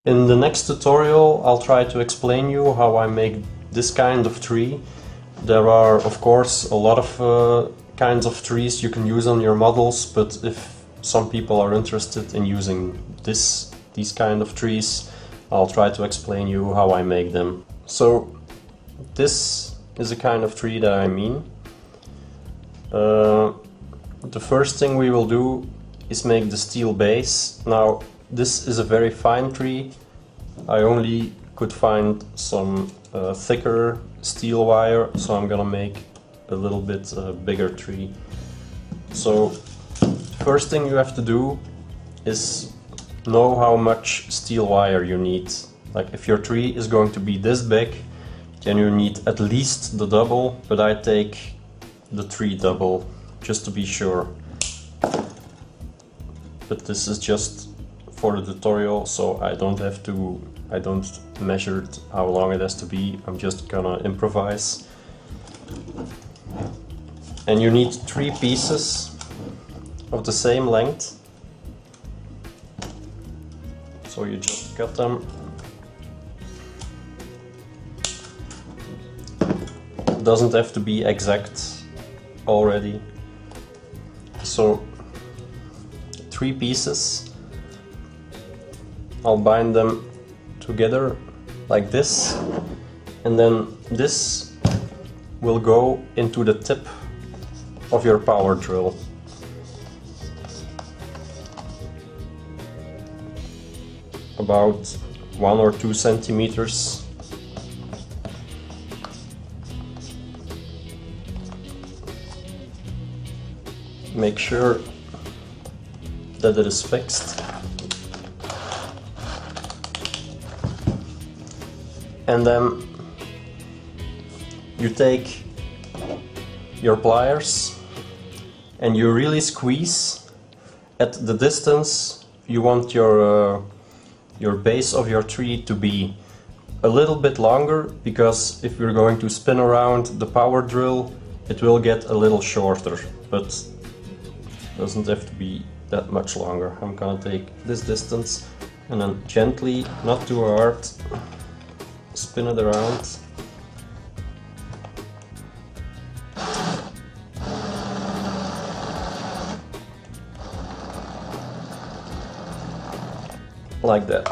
In the next tutorial I'll try to explain you how I make this kind of tree. There are of course a lot of kinds of trees you can use on your models, but if some people are interested in using these kind of trees, I'll try to explain you how I make them. So this is a kind of tree that I mean. The first thing we will do is make the steel base. Now this is a very fine tree. I only could find some thicker steel wire, so I'm gonna make a little bit bigger tree. So first thing you have to do is know how much steel wire you need. Like if your tree is going to be this big, then you need at least the double, but I take the 3 double just to be sure. But this is just for the tutorial, so I don't measure how long it has to be. I'm just gonna improvise. And you need 3 pieces of the same length. So you just cut them. It doesn't have to be exact already. So 3 pieces. I'll bind them together like this, and then this will go into the tip of your power drill. About 1 or 2 centimeters. Make sure that it is fixed. And then you take your pliers and you really squeeze at the distance you want your base of your tree to be. A little bit longer, because if you're going to spin around the power drill, it will get a little shorter, but doesn't have to be that much longer. I'm gonna take this distance and then gently, not too hard, spin it around. Like that.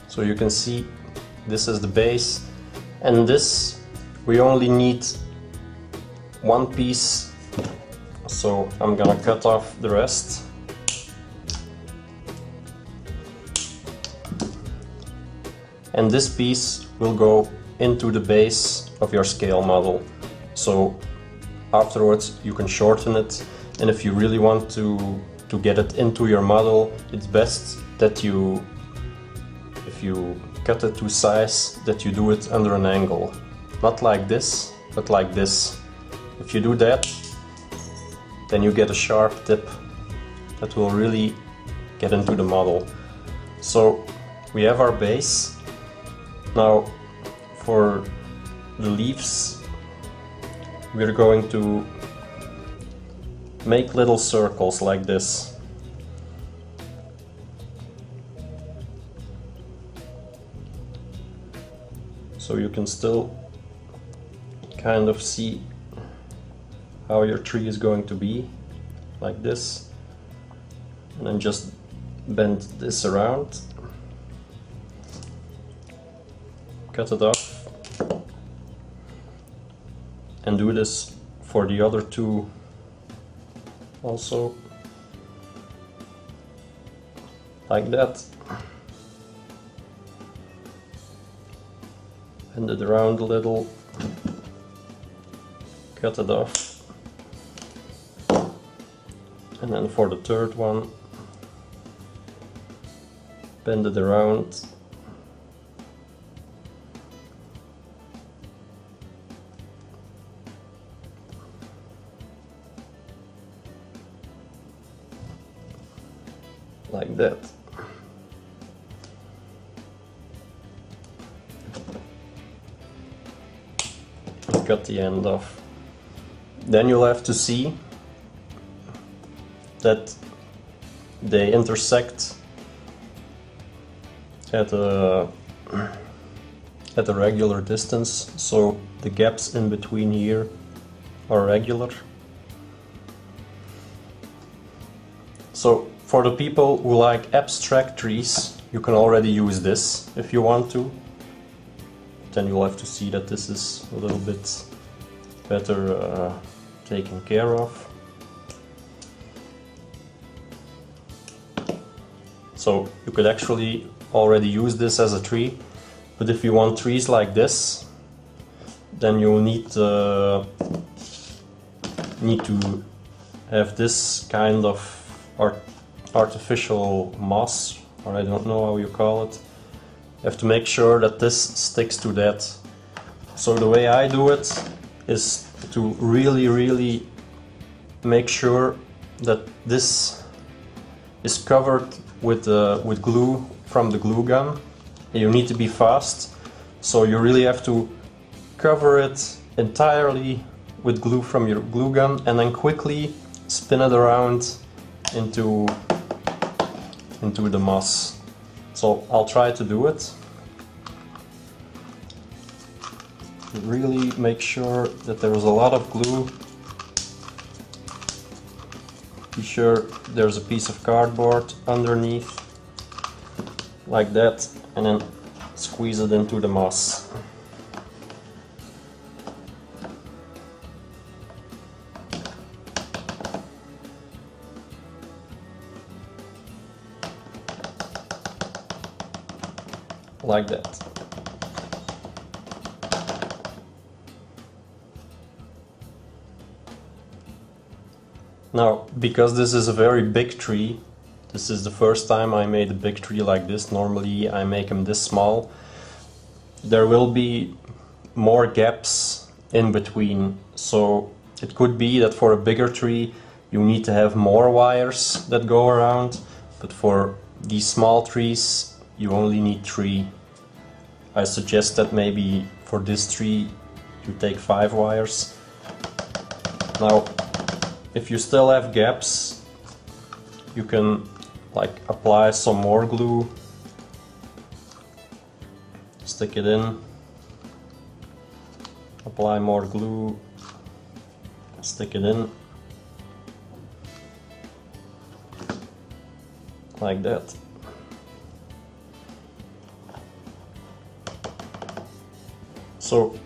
So you can see this is the base, and this we only need 1 piece, so I'm gonna cut off the rest. And this piece will go into the base of your scale model. So afterwards you can shorten it, and if you really want to get it into your model, it's best that you, if you cut it to size, that you do it under an angle. Not like this, but like this. If you do that, then you get a sharp tip that will really get into the model. So we have our base. Now for the leaves, we're going to make little circles like this. So you can still kind of see how your tree is going to be, like this. And then just bend this around. Cut it off, and do this for the other 2 also, like that. Bend it around a little, cut it off, and then for the 3rd one, bend it around. Like that. Cut the end off. Then you'll have to see that they intersect at a regular distance, so the gaps in between here are regular. So for the people who like abstract trees, you can already use this if you want to. Then you'll have to see that this is a little bit better taken care of. So you could actually already use this as a tree, but if you want trees like this, then you need to have this kind of artificial moss, or I don't know how you call it. You have to make sure that this sticks to that. So the way I do it is to really make sure that this is covered with glue from the glue gun. You need to be fast, so you really have to cover it entirely with glue from your glue gun and then quickly spin it around into the moss. So I'll try to do it. Really make sure that there's a lot of glue. Be sure there's a piece of cardboard underneath, like that, and then squeeze it into the moss. Like that. Now, because this is a very big tree, this is the first time I made a big tree like this. Normally I make them this small. There will be more gaps in between, so it could be that for a bigger tree you need to have more wires that go around, but for these small trees you only need 3. I suggest that maybe for this tree you take 5 wires. Now, if you still have gaps, you can like apply some more glue, stick it in, apply more glue, stick it in, like that. So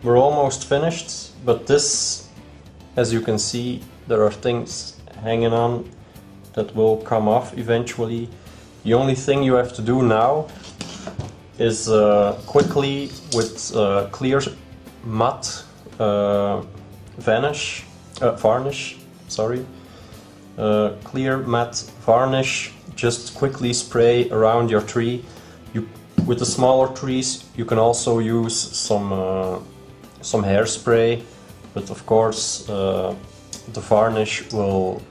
we're almost finished, but this, as you can see, there are things hanging on that will come off eventually. The only thing you have to do now is quickly with clear matte varnish, clear matte varnish, just quickly spray around your tree. With the smaller trees you can also use some hairspray, but of course the varnish will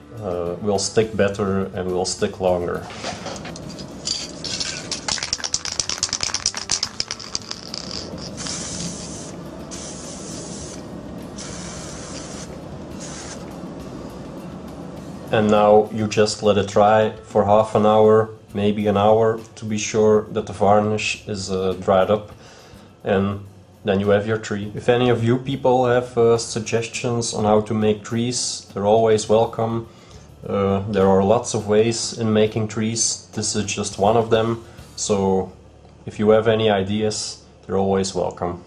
stick better and will stick longer. And now you just let it dry for half an hour, maybe an hour, to be sure that the varnish is dried up, and then you have your tree. If any of you people have suggestions on how to make trees, they're always welcome. There are lots of ways in making trees. This is just one of them, so if you have any ideas, they're always welcome.